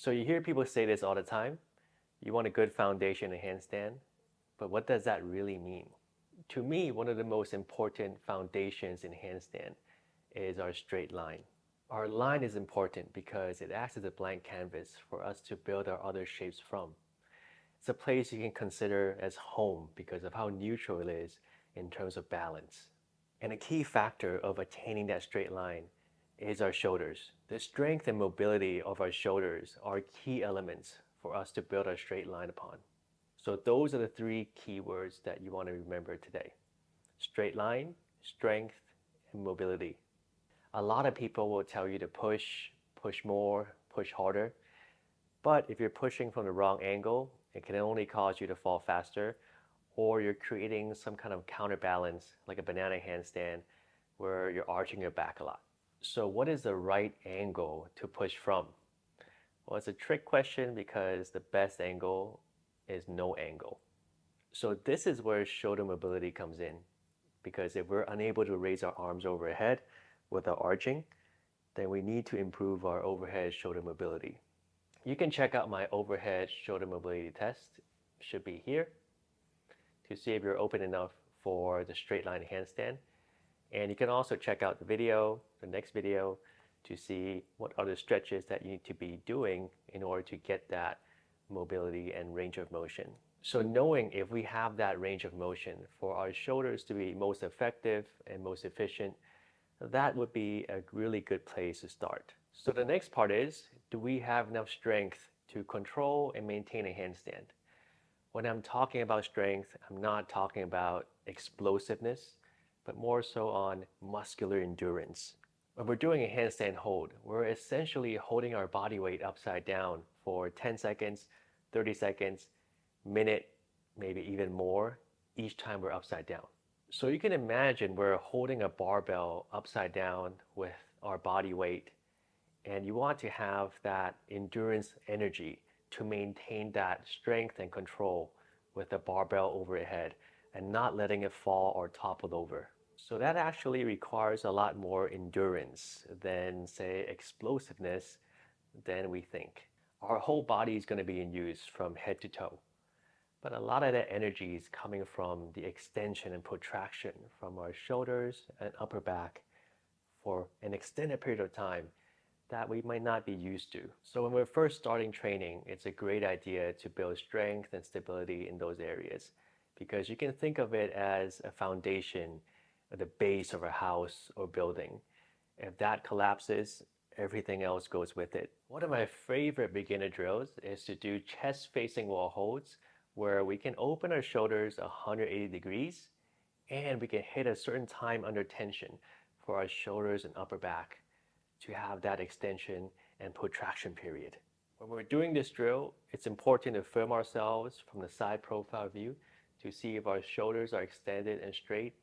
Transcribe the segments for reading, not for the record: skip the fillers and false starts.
So you hear people say this all the time. You want a good foundation in handstand, but what does that really mean? To me, one of the most important foundations in handstand is our straight line. Our line is important because it acts as a blank canvas for us to build our other shapes from. It's a place you can consider as home because of how neutral it is in terms of balance. And a key factor of attaining that straight line is our shoulders. The strength and mobility of our shoulders are key elements for us to build our straight line upon. So those are the three key words that you want to remember today. Straight line, strength, and mobility. A lot of people will tell you to push more, push harder. But if you're pushing from the wrong angle, it can only cause you to fall faster, or you're creating some kind of counterbalance, like a banana handstand, where you're arching your back a lot. So what is the right angle to push from? Well, it's a trick question because the best angle is no angle. So this is where shoulder mobility comes in, because if we're unable to raise our arms overhead without arching, then we need to improve our overhead shoulder mobility. You can check out my overhead shoulder mobility test, should be here, to see if you're open enough for the straight line handstand. And you can also check out the next video, to see what other stretches that you need to be doing in order to get that mobility and range of motion. So knowing if we have that range of motion for our shoulders to be most effective and most efficient, that would be a really good place to start. So the next part is, do we have enough strength to control and maintain a handstand? When I'm talking about strength, I'm not talking about explosiveness, but more so on muscular endurance. When we're doing a handstand hold, we're essentially holding our body weight upside down for 10 seconds, 30 seconds, minute, maybe even more, each time we're upside down. So you can imagine we're holding a barbell upside down with our body weight, and you want to have that endurance energy to maintain that strength and control with the barbell overhead and not letting it fall or topple over. So that actually requires a lot more endurance than, say, explosiveness than we think. Our whole body is going to be in use from head to toe. But a lot of that energy is coming from the extension and protraction from our shoulders and upper back for an extended period of time that we might not be used to. So when we're first starting training, it's a great idea to build strength and stability in those areas, because you can think of it as a foundation at the base of a house or building. If that collapses, everything else goes with it. One of my favorite beginner drills is to do chest facing wall holds, where we can open our shoulders 180 degrees and we can hit a certain time under tension for our shoulders and upper back to have that extension and protraction period. When we're doing this drill, it's important to film ourselves from the side profile view to see if our shoulders are extended and straight,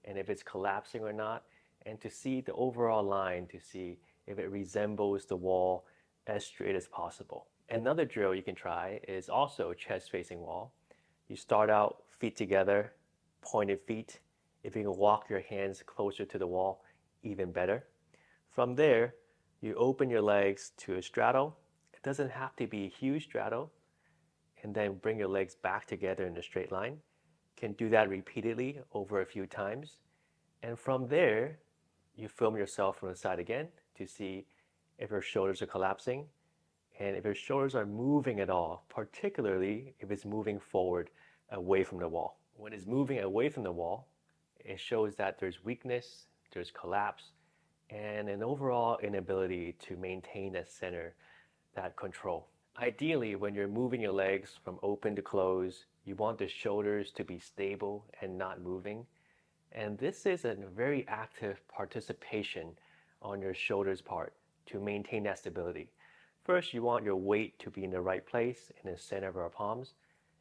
and if it's collapsing or not, and to see the overall line to see if it resembles the wall as straight as possible. Another drill you can try is also chest facing wall. You start out feet together, pointed feet. If you can walk your hands closer to the wall, even better. From there, you open your legs to a straddle. It doesn't have to be a huge straddle. And then bring your legs back together in a straight line. You can do that repeatedly over a few times. And from there, you film yourself from the side again to see if your shoulders are collapsing and if your shoulders are moving at all, particularly if it's moving forward away from the wall. When it's moving away from the wall, it shows that there's weakness, there's collapse, and an overall inability to maintain that center, that control. Ideally, when you're moving your legs from open to close, you want the shoulders to be stable and not moving. And this is a very active participation on your shoulders part to maintain that stability. First, you want your weight to be in the right place in the center of our palms.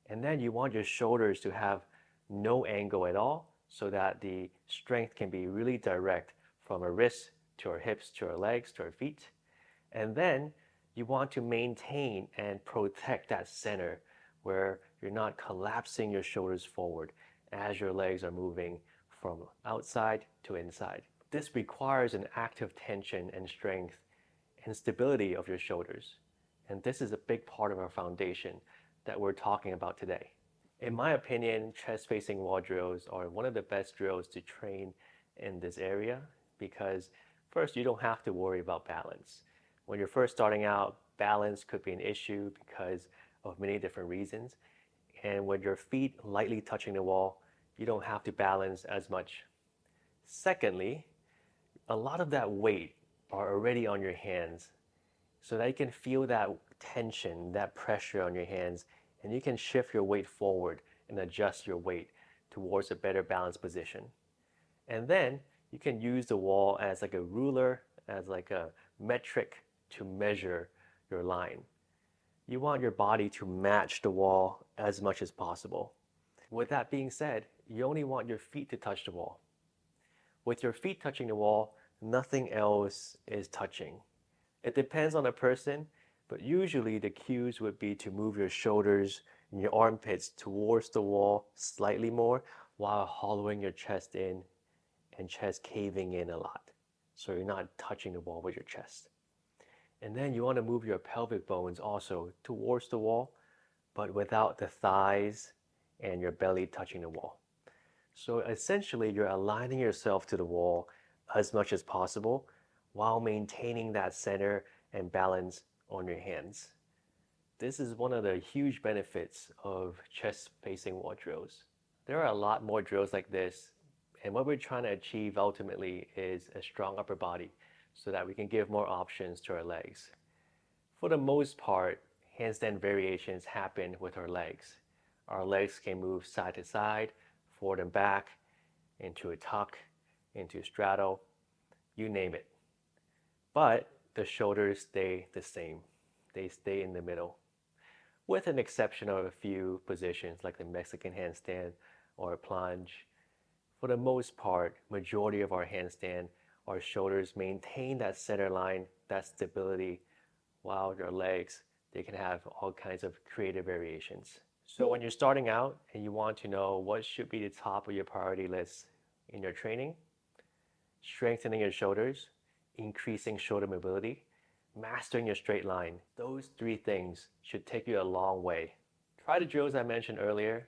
And then you want your shoulders to have no angle at all so that the strength can be really direct from our wrists to our hips, to our legs, to our feet. And then you want to maintain and protect that center where you're not collapsing your shoulders forward as your legs are moving from outside to inside. This requires an active tension and strength and stability of your shoulders. And this is a big part of our foundation that we're talking about today. In my opinion, chest-facing wall drills are one of the best drills to train in this area because first, you don't have to worry about balance. When you're first starting out, balance could be an issue because of many different reasons. And when your feet lightly touching the wall, you don't have to balance as much. Secondly, a lot of that weight are already on your hands so that you can feel that tension, that pressure on your hands, and you can shift your weight forward and adjust your weight towards a better balanced position. And then you can use the wall as like a ruler, as like a metric to measure your line. You want your body to match the wall as much as possible. With that being said, you only want your feet to touch the wall. With your feet touching the wall, nothing else is touching. It depends on the person, but usually the cues would be to move your shoulders and your armpits towards the wall slightly more while hollowing your chest in and chest caving in a lot. So you're not touching the wall with your chest. And then you want to move your pelvic bones also towards the wall, but without the thighs and your belly touching the wall. So essentially, you're aligning yourself to the wall as much as possible while maintaining that center and balance on your hands. This is one of the huge benefits of chest-facing wall drills. There are a lot more drills like this, and what we're trying to achieve ultimately is a strong upper body so that we can give more options to our legs. For the most part, handstand variations happen with our legs. Our legs can move side to side, forward and back, into a tuck, into a straddle, you name it. But the shoulders stay the same. They stay in the middle, with an exception of a few positions like the Mexican handstand or a plunge. For the most part, majority of our handstand, our shoulders maintain that center line, that stability, while your legs, they can have all kinds of creative variations. So when you're starting out and you want to know what should be the top of your priority list in your training, strengthening your shoulders, increasing shoulder mobility, mastering your straight line, those three things should take you a long way. Try the drills I mentioned earlier.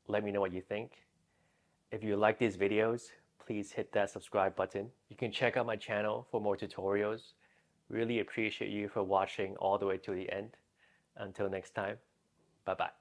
Let me know what you think. If you like these videos, please hit that subscribe button. You can check out my channel for more tutorials. Really appreciate you for watching all the way to the end. Until next time, bye-bye.